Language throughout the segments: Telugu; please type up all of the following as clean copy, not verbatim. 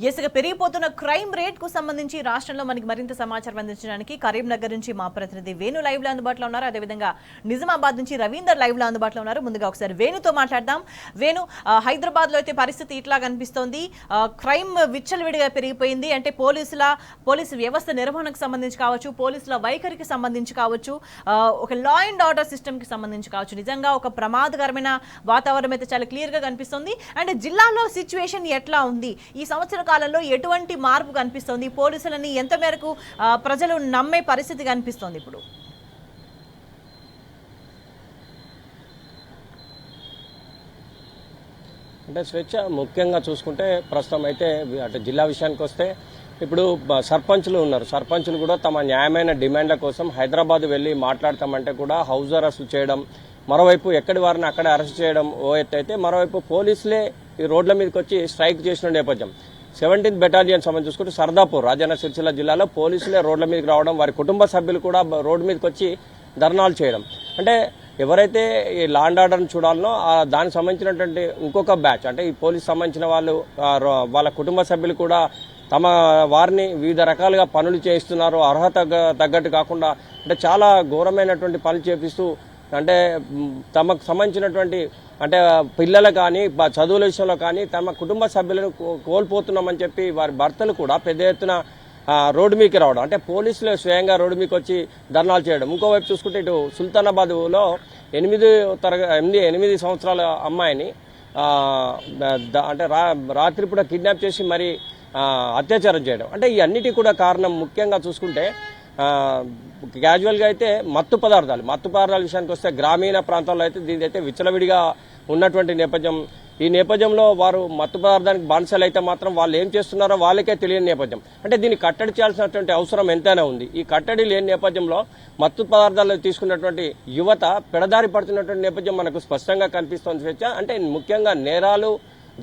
ఎసుగా పెరిగిపోతున్న క్రైమ్ రేట్ కు సంబంధించి రాష్ట్రంలో మనకి మరింత సమాచారం అందించడానికి కరీంనగర్ నుంచి మా ప్రతినిధి వేణు లైవ్ లో అందుబాటులో ఉన్నారు. అదేవిధంగా నిజామాబాద్ నుంచి రవీందర్ లైవ్ లో అందుబాటులో ఉన్నారు. ముందుగా ఒకసారి వేణుతో మాట్లాడదాం. వేణు, హైదరాబాద్ లో అయితే పరిస్థితి ఇట్లా కనిపిస్తోంది. క్రైమ్ విచ్చలవిడిగా పెరిగిపోయింది. అంటే పోలీసు వ్యవస్థ నిర్వహణకు సంబంధించి కావచ్చు, పోలీసుల వైఖరికి సంబంధించి కావచ్చు, ఒక లా అండ్ ఆర్డర్ సిస్టమ్ కి సంబంధించి కావచ్చు, నిజంగా ఒక ప్రమాదకరమైన వాతావరణం అయితే చాలా క్లియర్ గా కనిపిస్తుంది. అంటే జిల్లాలో సిచ్యువేషన్ ఎట్లా ఉంది? ఈ సంవత్సర కాలంలో ఎటువంటి మార్పు కనిపిస్తుంది? పోలీసులని ఎంత మేరకు ప్రజలు నమ్మే పరిస్థితి కనిపిస్తుంది ఇప్పుడు? అంటే స్వేచ్ఛ ముఖ్యంగా చూసుకుంటే ప్రస్తుతం అయితే అంటే జిల్లా విషయానికి వస్తే ఇప్పుడు సర్పంచులు ఉన్నారు. సర్పంచులు కూడా తమ న్యాయమైన డిమాండ్ల కోసం హైదరాబాద్ వెళ్ళి మాట్లాడతామంటే కూడా హౌస్ అరెస్ట్ చేయడం, మరోవైపు ఎక్కడి వారిని అక్కడ అరెస్ట్ చేయడం ఓ ఎత్తు అయితే, మరోవైపు పోలీసులే ఈ రోడ్ల మీదకి వచ్చి స్ట్రైక్ చేసిన నేపథ్యం. 17th బెటాలియన్ సంబంధించి చూసుకుంటే సర్దాపూర్ రాజన్న సిరిసిల్ల జిల్లాలో పోలీసులే రోడ్ల మీదకి రావడం, వారి కుటుంబ సభ్యులు కూడా రోడ్డు మీదకి వచ్చి ధర్నాలు చేయడం. అంటే ఎవరైతే ఈ లా అండ్ ఆర్డర్ని చూడాలనో దానికి సంబంధించినటువంటి ఇంకొక బ్యాచ్, అంటే ఈ పోలీసు సంబంధించిన వాళ్ళు వాళ్ళ కుటుంబ సభ్యులు కూడా తమ వారిని వివిధ రకాలుగా పనులు చేయిస్తున్నారు. అర్హత తగ్గట్టు కాకుండా అంటే చాలా ఘోరమైనటువంటి పనులు చేపిస్తూ, అంటే తమకు సంబంధించినటువంటి అంటే పిల్లలు కానీ చదువుల విషయంలో కానీ తమ కుటుంబ సభ్యులను కోల్పోతున్నామని చెప్పి వారి భర్తలు కూడా పెద్ద ఎత్తున రోడ్డు మీదకి రావడం, అంటే పోలీసులు స్వయంగా రోడ్డు మీదకి వచ్చి ధర్నాలు చేయడం. ఇంకోవైపు చూసుకుంటే ఇటు సుల్తానాబాద్లో 8 సంవత్సరాల అమ్మాయిని అంటే రాత్రిపూట కిడ్నాప్ చేసి మరి అత్యాచారం చేయడం. అంటే ఈ అన్నిటి కూడా కారణం ముఖ్యంగా చూసుకుంటే క్యాజువల్గా అయితే మత్తు పదార్థాల విషయానికి వస్తే గ్రామీణ ప్రాంతాల్లో అయితే దీని అయితే విచ్చలవిడిగా ఉన్నటువంటి నేపథ్యం. ఈ నేపథ్యంలో వారు మత్తు పదార్థానికి బానిసలు అయితే మాత్రం వాళ్ళు ఏం చేస్తున్నారో వాళ్ళకే తెలియని నేపథ్యం. అంటే దీన్ని కట్టడి చేయాల్సినటువంటి అవసరం ఎంతైనా ఉంది. ఈ కట్టడి లేని నేపథ్యంలో మత్తు పదార్థాలు తీసుకున్నటువంటి యువత పెడదారి పడుతున్నటువంటి నేపథ్యం మనకు స్పష్టంగా కనిపిస్తోంది స్వేచ్ఛ. అంటే ముఖ్యంగా నేరాలు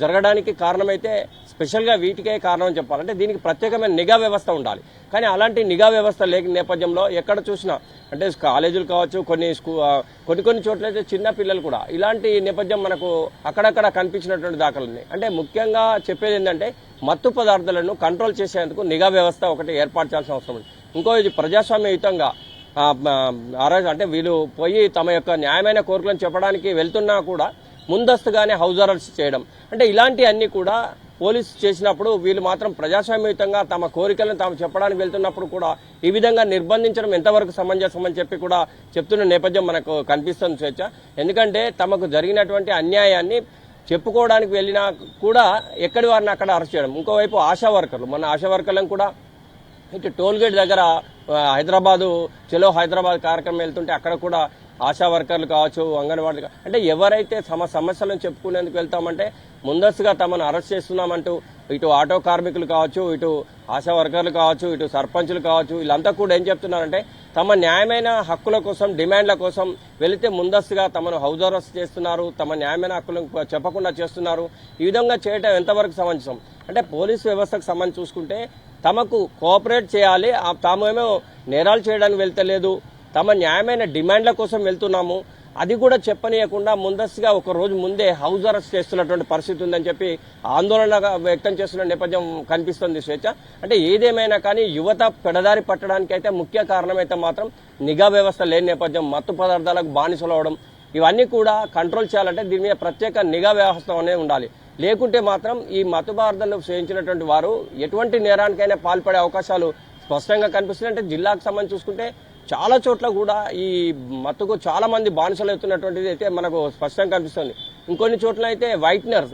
జరగడానికి కారణమైతే స్పెషల్గా వీటికే కారణం అని చెప్పాలంటే దీనికి ప్రత్యేకమైన నిఘా వ్యవస్థ ఉండాలి. కానీ అలాంటి నిఘా వ్యవస్థ లేని నేపథ్యంలో ఎక్కడ చూసినా అంటే కాలేజీలు కావచ్చు, కొన్ని చోట్లయితే చిన్న పిల్లలు కూడా ఇలాంటి నేపథ్యం మనకు అక్కడక్కడ కనిపించినటువంటి దాఖలు ఉన్నాయి. అంటే ముఖ్యంగా చెప్పేది ఏంటంటే మత్తు పదార్థాలను కంట్రోల్ చేసేందుకు నిఘా వ్యవస్థ ఒకటి ఏర్పాటు చేయాల్సిన అవసరం ఉంది. ఇంకో ఇది ప్రజాస్వామ్యయుతంగా అంటే వీళ్ళు పోయి తమ యొక్క న్యాయమైన కోరికలను చెప్పడానికి వెళ్తున్నా కూడా ముందస్తుగానే హౌస్ అరెస్ట్ చేయడం, అంటే ఇలాంటివన్నీ కూడా పోలీసు చేసినప్పుడు వీళ్ళు మాత్రం ప్రజాస్వామ్యయుతంగా తమ కోరికలను తాము చెప్పడానికి వెళ్తున్నప్పుడు కూడా ఈ విధంగా నిర్బంధించడం ఎంతవరకు సమంజసం అని చెప్పి కూడా చెప్తున్న నేపథ్యం మనకు కనిపిస్తుంది స్వేచ్ఛ. ఎందుకంటే తమకు జరిగినటువంటి అన్యాయాన్ని చెప్పుకోవడానికి వెళ్ళినా కూడా ఎక్కడి వారిని అక్కడ అరెస్ట్ చేయడం. ఇంకోవైపు ఆశా వర్కర్లు, మన ఆశా వర్కర్లను కూడా ఇటు టోల్గేట్ దగ్గర చలో హైదరాబాద్ కార్యక్రమం వెళ్తుంటే అక్కడ కూడా ఆశా వర్కర్లు కావచ్చు, అంగన్వాడీలు అంటే ఎవరైతే తమ సమస్యలను చెప్పుకునేందుకు వెళ్తామంటే ముందస్తుగా తమను అరెస్ట్ చేస్తున్నామంటూ ఇటు ఆటో కార్మికులు కావచ్చు, ఇటు ఆశా వర్కర్లు కావచ్చు, ఇటు సర్పంచులు కావచ్చు, వీళ్ళంతా కూడా ఏం చెప్తున్నారంటే తమ న్యాయమైన హక్కుల కోసం, డిమాండ్ల కోసం వెళితే ముందస్తుగా తమను హౌస్ అరెస్ట్ చేస్తున్నారు, తమ న్యాయమైన హక్కులను చెప్పకుండా చేస్తున్నారు. ఈ విధంగా చేయటం ఎంతవరకు సమంజసం? అంటే పోలీసు వ్యవస్థకు సంబంధించి చూసుకుంటే తమకు కోఆపరేట్ చేయాలి, తామేమో నేరాలు చేయడానికి వెళ్తలేదు, తమ న్యాయమైన డిమాండ్ల కోసం వెళ్తున్నాము, అది కూడా చెప్పనీయకుండా ముందస్తుగా ఒక రోజు ముందే హౌస్ అరెస్ట్ చేస్తున్నటువంటి పరిస్థితి ఉందని చెప్పి ఆందోళన వ్యక్తం చేస్తున్న నేపథ్యం కనిపిస్తుంది స్వేచ్ఛ. అంటే ఏదేమైనా కానీ యువత పెడదారి పట్టడానికి అయితే ముఖ్య కారణమైతే మాత్రం నిఘా వ్యవస్థ లేని నేపథ్యం, మత్తు పదార్థాలకు బానిసలు అవడం, ఇవన్నీ కూడా కంట్రోల్ చేయాలంటే దీని మీద ప్రత్యేక నిఘా వ్యవస్థ అనేది ఉండాలి. లేకుంటే మాత్రం ఈ మత్తు పదార్థాలు సేవించినటువంటి వారు ఎటువంటి నేరానికైనా పాల్పడే అవకాశాలు స్పష్టంగా కనిపిస్తున్నాయి. అంటే జిల్లాకు సంబంధించి చూసుకుంటే చాలా చోట్ల కూడా ఈ మత్తుకు చాలా మంది బానిసలు అవుతున్నటువంటిది అయితే మనకు స్పష్టంగా కనిపిస్తుంది. ఇంకొన్ని చోట్ల అయితే వైట్నర్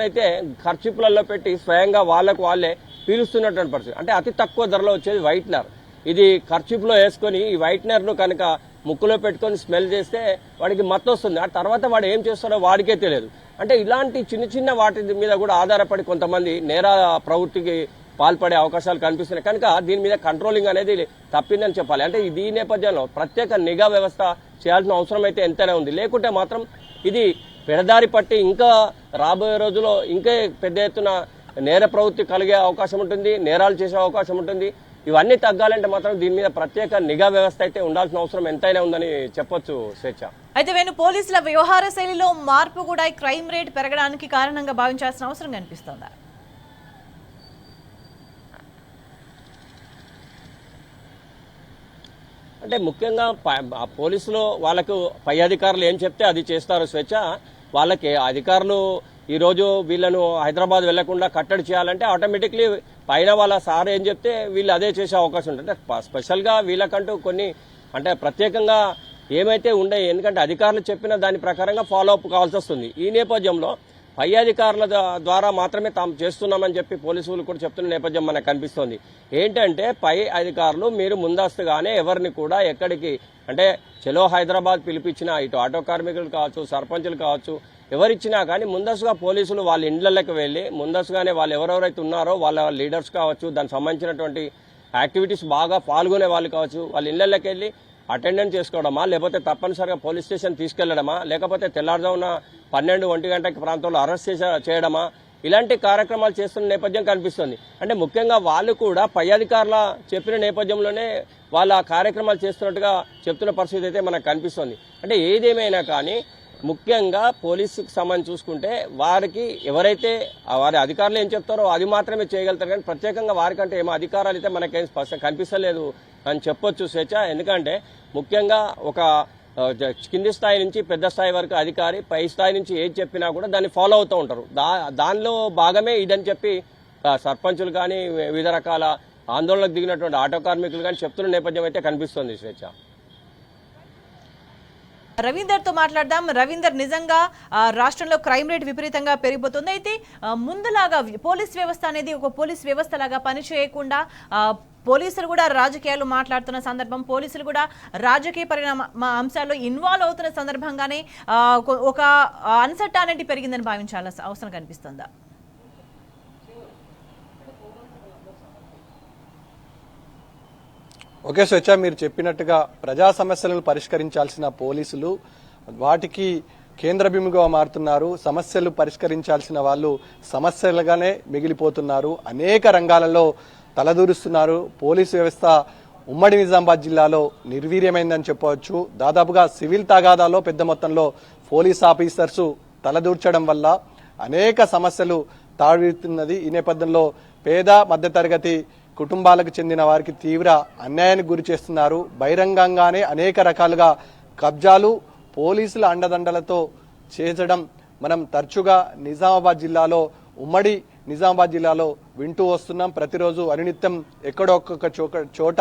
అయితే ఖర్చుపులలో పెట్టి స్వయంగా వాళ్ళే పీలుస్తున్నటువంటి పరిస్థితి. అంటే అతి తక్కువ ధరలో వచ్చేది వైట్నర్. ఇది ఖర్చుపులో వేసుకొని ఈ వైట్నర్ను కనుక ముక్కులో పెట్టుకొని స్మెల్ చేస్తే వాడికి మత్తు వస్తుంది. ఆ తర్వాత వాడు ఏం చేస్తాడో వాడికే తెలియదు. అంటే ఇలాంటి చిన్న వాటి మీద కూడా ఆధారపడి కొంతమంది నేర ప్రవృత్తికి పాల్పడే అవకాశాలు కనిపిస్తున్నాయి. కనుక దీని మీద కంట్రోలింగ్ అనేది తప్పిందని చెప్పాలి. అంటే ఈ నేపథ్యంలో ప్రత్యేక నిఘా వ్యవస్థ చేయాల్సిన అవసరం అయితే ఎంతైనా ఉంది. లేకుంటే మాత్రం ఇది పెడదారి పట్టి ఇంకా రాబోయే రోజుల్లో ఇంకా పెద్ద ఎత్తున నేర ప్రవృత్తి కలిగే అవకాశం ఉంటుంది, నేరాలు చేసే అవకాశం ఉంటుంది. ఇవన్నీ తగ్గాలంటే మాత్రం దీని మీద ప్రత్యేక నిఘా వ్యవస్థ అయితే ఉండాల్సిన అవసరం ఎంతైనా ఉందని చెప్పొచ్చు స్వేచ్ఛ. అయితే వేణు, పోలీసుల వ్యవహార శైలిలో మార్పు కూడా క్రైమ్ రేట్ పెరగడానికి కారణంగా భావించాల్సిన అవసరం కనిపిస్తుందా? అంటే ముఖ్యంగా ఆ పోలీసులు వాళ్ళకు పై అధికారులు ఏం చెప్తే అది చేస్తారు స్వేచ్ఛ. వాళ్ళకి అధికారులు ఈరోజు వీళ్ళను హైదరాబాద్ వెళ్లకుండా కట్టడి చేయాలంటే ఆటోమేటిక్లీ పైన వాళ్ళ సార్ ఏం చెప్తే వీళ్ళు అదే చేసే అవకాశం ఉంటుంది. అంటే స్పెషల్గా వీళ్ళకంటూ కొన్ని అంటే ప్రత్యేకంగా ఏమైతే ఉండే, ఎందుకంటే అధికారులు చెప్పిన దాని ప్రకారంగా ఫాలో అప్ కావాల్సి వస్తుంది. ఈ నేపథ్యంలో పై అధికారుల ద్వారా మాత్రమే తాము చేస్తున్నామని చెప్పి పోలీసులు కూడా చెప్తున్న నేపథ్యం మనకు కనిపిస్తోంది. ఏంటంటే పై అధికారులు మీరు ముందస్తుగానే ఎవరిని కూడా ఎక్కడికి అంటే చలో హైదరాబాద్ పిలిపించినా ఇటు ఆటో కార్మికులు కావచ్చు, సర్పంచులు కావచ్చు, ఎవరిచ్చినా కానీ ముందస్తుగా పోలీసులు వాళ్ళ ఇండ్లకి వెళ్ళి ముందస్తుగానే వాళ్ళు ఎవరెవరైతే ఉన్నారో వాళ్ళ లీడర్స్ కావచ్చు, దానికి సంబంధించినటువంటి యాక్టివిటీస్ బాగా పాల్గొనే వాళ్ళు కావచ్చు, వాళ్ళ ఇళ్లకి వెళ్ళి అటెండెన్స్ చేసుకోవడమా, లేకపోతే తప్పనిసరిగా పోలీస్ స్టేషన్ తీసుకెళ్లడమా, లేకపోతే తెల్లారుజామున 12-1 గంటల ప్రాంతంలో అరెస్ట్ చేయడమా, ఇలాంటి కార్యక్రమాలు చేస్తున్న నేపథ్యం కనిపిస్తుంది. అంటే ముఖ్యంగా వాళ్ళు కూడా పై అధికారుల చెప్పిన నేపథ్యంలోనే వాళ్ళ కార్యక్రమాలు చేస్తున్నట్టుగా చెప్తున్న పరిస్థితి అయితే మనకు కనిపిస్తుంది. అంటే ఏదేమైనా కానీ ముఖ్యంగా పోలీసుకు సంబంధించి చూసుకుంటే వారికి ఎవరైతే వారి అధికారులు ఏం చెప్తారో అది మాత్రమే చేయగలుగుతారు. కానీ ప్రత్యేకంగా వారికంటే ఏమో అధికారాలు అయితే మనకేం స్పష్టంగా కనిపిస్తలేదు అని చెప్పొచ్చు స్వేచ్ఛ. ఎందుకంటే ముఖ్యంగా ఒక కింది స్థాయి నుంచి పెద్ద స్థాయి వరకు అధికారి పై స్థాయి నుంచి ఏది చెప్పినా కూడా దాన్ని ఫాలో అవుతూ ఉంటారు. దానిలో భాగమే ఇదని చెప్పి సర్పంచులు కానీ వివిధ రకాల ఆందోళనకు దిగినటువంటి ఆటో కార్మికులు కానీ చెప్తున్న నేపథ్యం అయితే కనిపిస్తుంది స్వేచ్ఛ. రవీందర్ తో మాట్లాడదాం. రవీందర్, నిజంగా రాష్ట్రంలో క్రైమ్ రేట్ విపరీతంగా పెరిగిపోతుంది. అయితే ముందులాగా పోలీస్ వ్యవస్థ అనేది ఒక పోలీస్ వ్యవస్థ లాగా పనిచేయకుండా పోలీసులు కూడా రాజకీయాలు మాట్లాడుతున్న సందర్భం, పోలీసులు కూడా రాజకీయ పరిణామ అంశాల్లో ఇన్వాల్వ్ అవుతున్న సందర్భంగానే ఒక అన్సర్టానిటీ పెరిగిందని భావించాల్సిన అవసరం కనిపిస్తుందా? ఓకే స్వేచ్ఛ, మీరు చెప్పినట్టుగా ప్రజా సమస్యలను పరిష్కరించాల్సిన పోలీసులు వాటికి కేంద్రబిందుగా మారుతున్నారు. సమస్యలు పరిష్కరించాల్సిన వాళ్ళు సమస్యలుగానే మిగిలిపోతున్నారు. అనేక రంగాలలో తలదూరుస్తున్నారు. పోలీసు వ్యవస్థ ఉమ్మడి నిజామాబాద్ జిల్లాలో నిర్వీర్యమైందని చెప్పవచ్చు. దాదాపుగా సివిల్ తగాదాలో పెద్ద మొత్తంలో పోలీస్ ఆఫీసర్సు తలదూర్చడం వల్ల అనేక సమస్యలు తాడుతున్నది. ఈ నేపథ్యంలో పేద మధ్యతరగతి కుటుంబాలకు చెందిన వారికి తీవ్ర అన్యాయానికి గురి చేస్తున్నారు. బహిరంగంగానే అనేక రకాలుగా కబ్జాలు పోలీసుల అండదండలతో చేసడం మనం తరచుగా నిజామాబాద్ జిల్లాలో ఉమ్మడి నిజామాబాద్ జిల్లాలో వింటూ వస్తున్నాం. ప్రతిరోజు అనినిత్యం ఎక్కడో ఒక్కొక్క చోట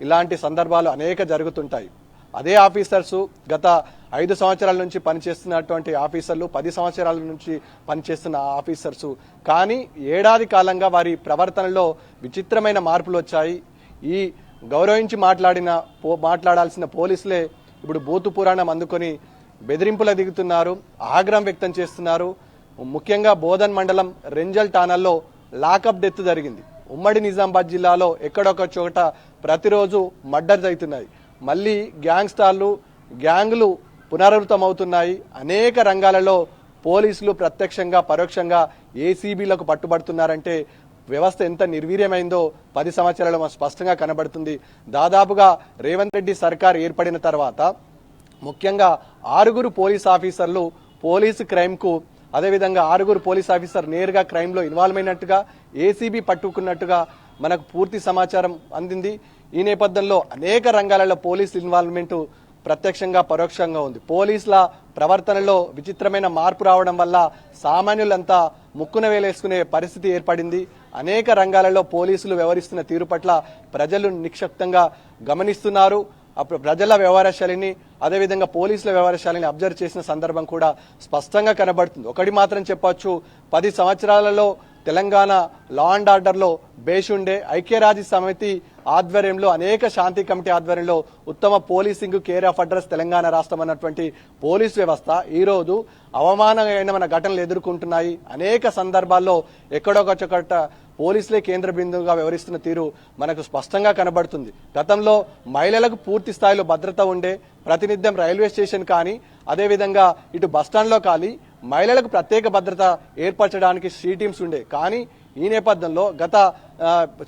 ఇలాంటి సందర్భాలు అనేక జరుగుతుంటాయి. అదే ఆఫీసర్సు గత 5 సంవత్సరాల నుంచి పనిచేస్తున్నటువంటి ఆఫీసర్లు 10 సంవత్సరాల నుంచి పనిచేస్తున్న ఆఫీసర్సు కానీ ఏడాది కాలంగా వారి ప్రవర్తనలో విచిత్రమైన మార్పులు వచ్చాయి. ఈ గౌరవించి మాట్లాడాల్సిన పోలీసులే ఇప్పుడు బూతు పురాణం అందుకొని బెదిరింపులు దిగుతున్నారు, ఆగ్రహం వ్యక్తం చేస్తున్నారు. ముఖ్యంగా బోధన్ మండలం రెంజల్ టానల్లో లాకప్ డెత్ జరిగింది. ఉమ్మడి నిజామాబాద్ జిల్లాలో ఎక్కడొక చోట ప్రతిరోజు మర్డర్స్ అవుతున్నాయి. మళ్ళీ గ్యాంగులు పునరావృతమవుతున్నాయి. అనేక రంగాలలో పోలీసులు ప్రత్యక్షంగా పరోక్షంగా ఏసీబీలకు పట్టుబడుతున్నారంటే వ్యవస్థ ఎంత నిర్వీర్యమైందో 10 సంవత్సరాలు స్పష్టంగా కనబడుతుంది. దాదాపుగా రేవంత్ రెడ్డి సర్కార్ ఏర్పడిన తర్వాత ముఖ్యంగా 6 పోలీస్ ఆఫీసర్లు పోలీసు క్రైమ్కు, అదేవిధంగా 6 పోలీస్ ఆఫీసర్ నేరుగా క్రైమ్లో ఇన్వాల్వ్ అయినట్టుగా ఏసీబీ పట్టుకున్నట్టుగా మనకు పూర్తి సమాచారం అందింది. ఈ నేపథ్యంలో అనేక రంగాలలో పోలీస్ ఇన్వాల్వ్మెంట్ ప్రత్యక్షంగా పరోక్షంగా ఉంది. పోలీసుల ప్రవర్తనలో విచిత్రమైన మార్పు రావడం వల్ల సామాన్యులంతా ముక్కున వేలేసుకునే పరిస్థితి ఏర్పడింది. అనేక రంగాలలో పోలీసులు వ్యవహరిస్తున్న తీరు పట్ల ప్రజలు నిక్షిప్తంగా గమనిస్తున్నారు. అప్పుడు ప్రజల వ్యవహార శైలిని అదేవిధంగా పోలీసుల వ్యవహార శైలిని అబ్జర్వ్ చేసిన సందర్భం కూడా స్పష్టంగా కనబడుతుంది. ఒకటి మాత్రం చెప్పొచ్చు, 10 సంవత్సరాలలో తెలంగాణ లా అండ్ ఆర్డర్లో బేషుండే ఐక్యరాజ్య సమితి ఆధ్వర్యంలో అనేక శాంతి కమిటీ ఆధ్వర్యంలో ఉత్తమ policing care of address Telangana రాష్ట్రం అన్నటువంటి పోలీస్ వ్యవస్థ ఈరోజు అవమానమైన ఘటనలు ఎదుర్కొంటున్నాయి. అనేక సందర్భాల్లో ఎక్కడొక చోట పోలీసులే కేంద్ర బిందువుగా వ్యవహరిస్తున్న తీరు మనకు స్పష్టంగా కనబడుతుంది. గతంలో మహిళలకు పూర్తి స్థాయిలో భద్రత ఉండే, ప్రతినిత్యం రైల్వే స్టేషన్ కానీ అదేవిధంగా ఇటు బస్టాండ్లో కానీ మహిళలకు ప్రత్యేక భద్రత ఏర్పరచడానికి సీ టీమ్స్ ఉండే. కానీ ఈ నేపథ్యంలో గత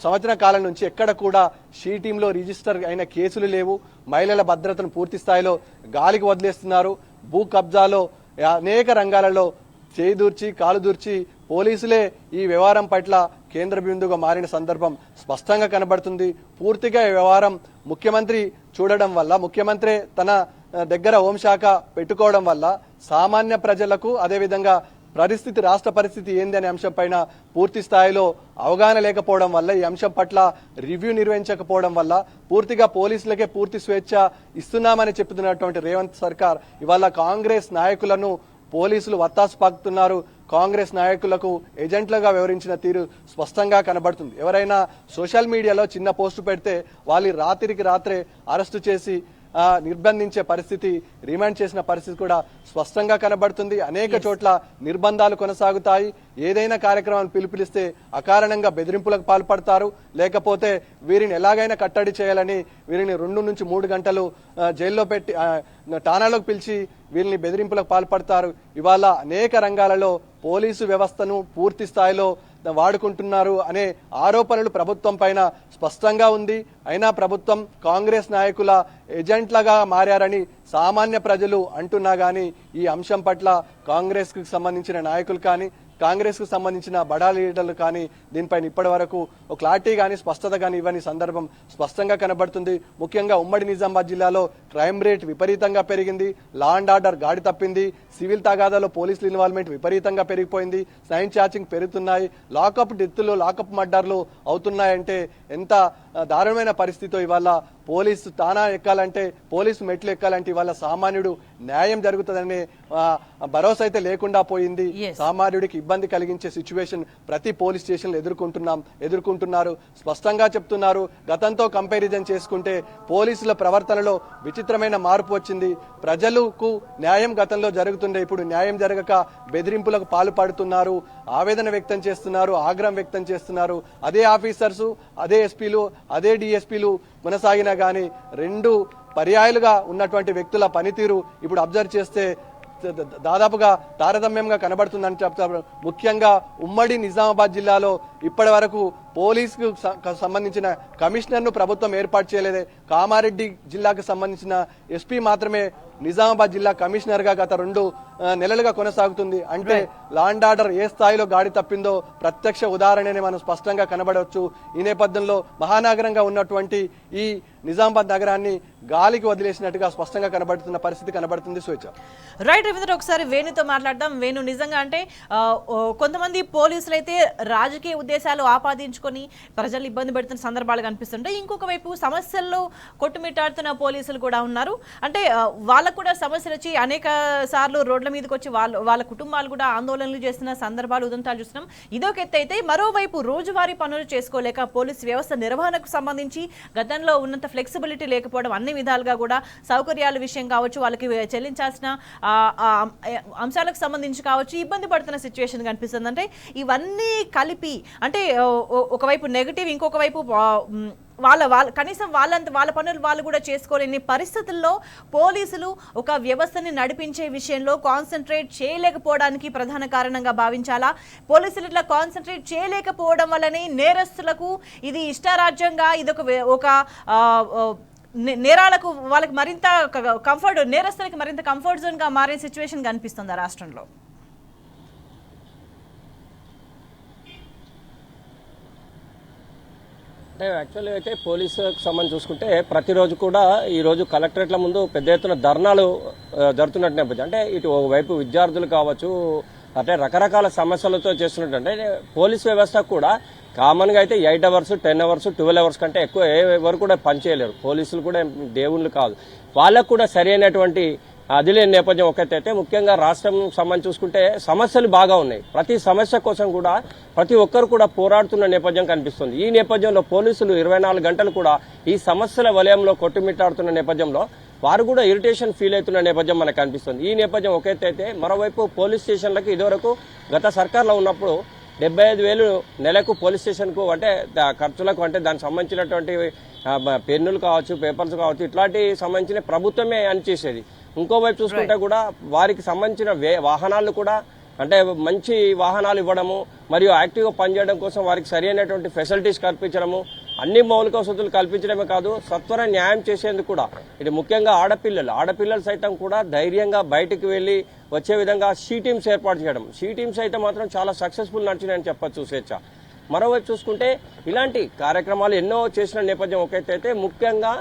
సంవత్సర కాలం నుంచి ఎక్కడ కూడా సీ టీంలో రిజిస్టర్ అయిన కేసులు లేవు. మహిళల భద్రతను పూర్తి స్థాయిలో గాలికి వదిలేస్తున్నారు. భూ కబ్జాలో అనేక రంగాలలో చేయి దూర్చి కాలు దూర్చి పోలీసులే ఈ వ్యవహారం పట్ల కేంద్ర బిందువుగా మారిన సందర్భం స్పష్టంగా కనబడుతుంది. పూర్తిగా ఈ వ్యవహారం ముఖ్యమంత్రి చూడడం వల్ల, ముఖ్యమంత్రి తన దగ్గర హోంశాఖ పెట్టుకోవడం వల్ల సామాన్య ప్రజలకు అదేవిధంగా రాష్ట్ర పరిస్థితి ఏంది అనే అంశం పైన పూర్తి స్థాయిలో అవగాహన లేకపోవడం వల్ల, ఈ అంశం పట్ల రివ్యూ నిర్వహించకపోవడం వల్ల పూర్తిగా పోలీసులకే పూర్తి స్వేచ్ఛ ఇస్తున్నామని చెప్తున్నటువంటి రేవంత్ సర్కార్ ఇవాళ కాంగ్రెస్ నాయకులను పోలీసులు వత్తాసు పాకుతున్నారు. కాంగ్రెస్ నాయకులకు ఏజెంట్లుగా వ్యవహరించిన తీరు స్పష్టంగా కనబడుతుంది. ఎవరైనా సోషల్ మీడియాలో చిన్న పోస్టు పెడితే వాళ్ళు రాత్రికి రాత్రే అరెస్టు చేసి నిర్బంధించే పరిస్థితి, రిమాండ్ చేసిన పరిస్థితి కూడా స్పష్టంగా కనబడుతుంది. అనేక చోట్ల నిర్బంధాలు కొనసాగుతాయి. ఏదైనా కార్యక్రమాన్ని పిలుపునిస్తే అకారణంగా బెదిరింపులకు పాల్పడతారు. లేకపోతే వీరిని ఎలాగైనా కట్టడి చేయాలని వీరిని 2 నుంచి 3 గంటలు జైల్లో పెట్టి ఠాణాలోకి పిలిచి వీరిని బెదిరింపులకు పాల్పడతారు. ఇవాళ అనేక రంగాలలో పోలీసు వ్యవస్థను పూర్తి స్థాయిలో వాడుకుంటున్నారు అనే ఆరోపణలు ప్రభుత్వం పైన స్పష్టంగా ఉంది. అయినా ప్రభుత్వం కాంగ్రెస్ నాయకుల ఏజెంట్లుగా మారారని సామాన్య ప్రజలు అంటున్నా గానీ ఈ అంశం పట్ల కాంగ్రెస్ కు సంబంధించిన నాయకులు కానీ, కాంగ్రెస్ కు సంబంధించిన బడా లీడర్లు కానీ దీనిపైన ఇప్పటి వరకు ఒక క్లారిటీ కానీ స్పష్టత కానీ ఇవ్వని సందర్భం స్పష్టంగా కనబడుతుంది. ముఖ్యంగా ఉమ్మడి నిజామాబాద్ జిల్లాలో క్రైమ్ రేట్ విపరీతంగా పెరిగింది. లా అండ్ ఆర్డర్ గాడి తప్పింది. సివిల్ తగాదాలో పోలీసుల ఇన్వాల్వ్మెంట్ విపరీతంగా పెరిగిపోయింది. స్నైన్ ఛార్జింగ్ పెరుగుతున్నాయి. లాకప్ డెత్తులు, లాకప్ మర్డర్లు అవుతున్నాయంటే ఎంత దారుణమైన పరిస్థితితో ఇవాళ పోలీసు తానా ఎక్కాలంటే, పోలీసు మెట్లు ఎక్కాలంటే ఇవాళ సామాన్యుడు న్యాయం జరుగుతుందనే భరోసా అయితే లేకుండా పోయింది. సామాన్యుడికి ఇబ్బంది కలిగించే సిచ్యువేషన్ ప్రతి పోలీస్ స్టేషన్లో ఎదుర్కొంటున్నారు. స్పష్టంగా చెప్తున్నారు. గతంతో కంపారిజన్ చేసుకుంటే పోలీసుల ప్రవర్తనలో విచిత్రమైన మార్పు వచ్చింది. ప్రజలకు న్యాయం గతంలో జరుగుతుండే, ఇప్పుడు న్యాయం జరగక బెదిరింపులకు పాల్పడుతున్నారు. ఆవేదన వ్యక్తం చేస్తున్నారు, ఆగ్రహం వ్యక్తం చేస్తున్నారు. అదే ఆఫీసర్స్, అదే ఎస్పీలు, అదే డిఎస్పీలు కొనసాగినా గానీ 2 పర్యాయాలుగా ఉన్నటువంటి వ్యక్తుల పనితీరు ఇప్పుడు అబ్జర్వ్ చేస్తే దాదాపుగా తారతమ్యంగా కనబడుతుందని చెప్తారు. ముఖ్యంగా ఉమ్మడి నిజామాబాద్ జిల్లాలో ఇప్పటి వరకు పోలీసుకు సంబంధించిన కమిషనర్ ను ప్రభుత్వం ఏర్పాటు చేయలేదే. కామారెడ్డి జిల్లాకు సంబంధించిన ఎస్పీ మాత్రమే నిజామాబాద్ జిల్లా కమిషనర్ గా గత 2 నెలలుగా కొనసాగుతుంది. అంటే లా అండ్ ఆర్డర్ ఏ స్థాయిలో గాడి తప్పిందో ప్రత్యక్ష ఉదాహరణనే మనం స్పష్టంగా కనబడవచ్చు. ఈ నేపథ్యంలో మహానగరంగా ఉన్నటువంటి ఈ నిజామాబాద్ నగరాన్ని గాలికి వదిలేసినట్టుగా స్పష్టంగా కనబడుతున్న పరిస్థితి కనబడుతుంది. స్వేచ్ఛ రైట్ రవీంద్ర, ఒకసారి వేణుతో మాట్లాడదాం. వేణు, నిజంగా అంటే కొంతమంది పోలీసులు అయితే రాజకీయ ఉద్దేశాలు ఆపాదించుకొని ప్రజలు ఇబ్బంది పెడుతున్న సందర్భాలు కనిపిస్తుంటాయి. ఇంకొక వైపు సమస్యల్లో కొట్టుమిట్టాడుతున్న పోలీసులు కూడా ఉన్నారు. అంటే వాళ్ళకు కూడా సమస్యలు వచ్చి అనేక సార్లు రోడ్ల మీదకి వచ్చి వాళ్ళ కుటుంబాలు కూడా ఆందోళనలు చేస్తున్న సందర్భాలు, ఉదంతాలు చూస్తున్నాం. ఇదొక ఎత్తు అయితే, మరోవైపు రోజువారీ పనులు చేసుకోలేక పోలీసు వ్యవస్థ నిర్వహణకు సంబంధించి గతంలో ఉన్నంత ఫ్లెక్సిబిలిటీ లేకపోవడం, అన్ని విధాలుగా కూడా సౌకర్యాల విషయం కావచ్చు, వాళ్ళకి చెల్లించాల్సిన అంశాలకు సంబంధించి కావచ్చు, ఇబ్బంది పడుతున్న సిచ్యువేషన్ కనిపిస్తుంది. అంటే ఇవన్నీ కలిపి, అంటే ఒకవైపు నెగటివ్, ఇంకొక వైపు కనీసం వాళ్ళ పనులు వాళ్ళు కూడా చేసుకోలేని పరిస్థితుల్లో పోలీసులు ఒక వ్యవస్థని నడిపించే విషయంలో కాన్సన్ట్రేట్ చేయలేకపోవడానికి ప్రధాన కారణంగా భావించాలా? పోలీసులు ఇట్లా కాన్సన్ట్రేట్ చేయలేకపోవడం వల్లనే నేరస్తులకు ఇది ఇష్టారాజ్యంగా, ఒక నేరాలకు వాళ్ళకి మరింత కంఫర్ట్, నేరస్తులకి మరింత కంఫర్ట్ జోన్ గా మారే సిచ్యువేషన్ కనిపిస్తుంది రాష్ట్రంలో. అంటే యాక్చువల్లీ అయితే పోలీసులకు సంబంధించి చూసుకుంటే ప్రతిరోజు కూడా ఈరోజు కలెక్టరేట్ల ముందు పెద్ద ఎత్తున ధర్నాలు జరుగుతున్నట్టు నేపథ్యం. అంటే ఇటు ఒకవైపు విద్యార్థులు కావచ్చు, అంటే రకరకాల సమస్యలతో చేస్తున్నట్టు. అంటే పోలీస్ వ్యవస్థ కూడా కామన్గా అయితే 8 అవర్స్, 10 అవర్స్, 12 అవర్స్ కంటే ఎక్కువ ఎవరు కూడా పనిచేయలేరు. పోలీసులు కూడా దేవుళ్ళు కాదు. వాళ్ళకు కూడా సరైనటువంటి అది లేని నేపథ్యం ఒకటైతే, ముఖ్యంగా రాష్ట్రం సంబంధించి చూసుకుంటే సమస్యలు బాగా ఉన్నాయి. ప్రతి సమస్య కోసం కూడా ప్రతి ఒక్కరు కూడా పోరాడుతున్న నేపథ్యం కనిపిస్తుంది. ఈ నేపథ్యంలో పోలీసులు 24 గంటలు కూడా ఈ సమస్యల వలయంలో కొట్టుమిట్టాడుతున్న నేపథ్యంలో వారు కూడా ఇరిటేషన్ ఫీల్ అవుతున్న నేపథ్యం మనకు కనిపిస్తుంది. ఈ నేపథ్యం ఒకటైతే, మరోవైపు పోలీస్ స్టేషన్లకు ఇదివరకు గత సర్కార్లో ఉన్నప్పుడు 75,000 నెలకు పోలీస్ స్టేషన్కు, అంటే ఖర్చులకు, అంటే దానికి సంబంధించినటువంటి పెన్నులు కావచ్చు, పేపర్స్ కావచ్చు, ఇట్లాంటి సంబంధించిన ప్రభుత్వమే అని చేసేది. ఇంకోవైపు చూసుకుంటే కూడా వారికి సంబంధించిన వాహనాలు కూడా, అంటే మంచి వాహనాలు ఇవ్వడము, మరియు యాక్టివ్గా పనిచేయడం కోసం వారికి సరైనటువంటి ఫెసిలిటీస్ కల్పించడము, అన్ని మౌలిక వసతులు కల్పించడమే కాదు సత్వర న్యాయం చేసేందుకు కూడా, ఇది ముఖ్యంగా ఆడపిల్లలు సైతం కూడా ధైర్యంగా బయటికి వెళ్లి వచ్చే విధంగా షీ టీమ్స్ ఏర్పాటు చేయడం. షీ టీమ్స్ అయితే మాత్రం చాలా సక్సెస్ఫుల్ నడిచినాయని చెప్పొచ్చు స్వేచ్ఛ. మరోవైపు చూసుకుంటే ఇలాంటి కార్యక్రమాలు ఎన్నో చేసిన నేపథ్యం ఒకటైతే ముఖ్యంగా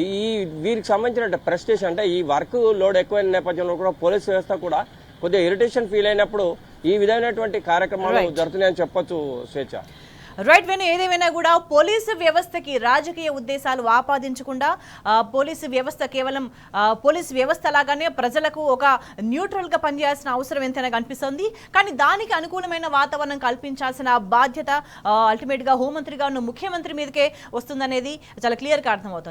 ఈ వీరికి సంబంధించిన ప్రెస్టేషన్ అంటే ఈ వర్క్ లోడ్ ఎక్కువైన నేపథ్యంలో కూడా పోలీస్ వ్యవస్థ కూడా కొద్దిగా ఇరిటేషన్ ఫీల్ అయినప్పుడు ఈ విధమైనటువంటి కార్యక్రమాలు జరుగుతున్నాయని చెప్పొచ్చు స్వేచ్ఛ. రైట్ వేణు, ఏదేమైనా కూడా పోలీసు వ్యవస్థకి రాజకీయ ఉద్దేశాలు ఆపాదించకుండా పోలీసు వ్యవస్థ కేవలం పోలీసు వ్యవస్థ లాగానే ప్రజలకు ఒక న్యూట్రల్ గా పనిచేయాల్సిన అవసరం ఎంతైనా కనిపిస్తుంది. కానీ దానికి అనుకూలమైన వాతావరణం కల్పించాల్సిన బాధ్యత అల్టిమేట్ గా హోంమంత్రిగా ఉన్న ముఖ్యమంత్రి మీదకే వస్తుందనేది చాలా క్లియర్ గా అర్థమవుతుంది.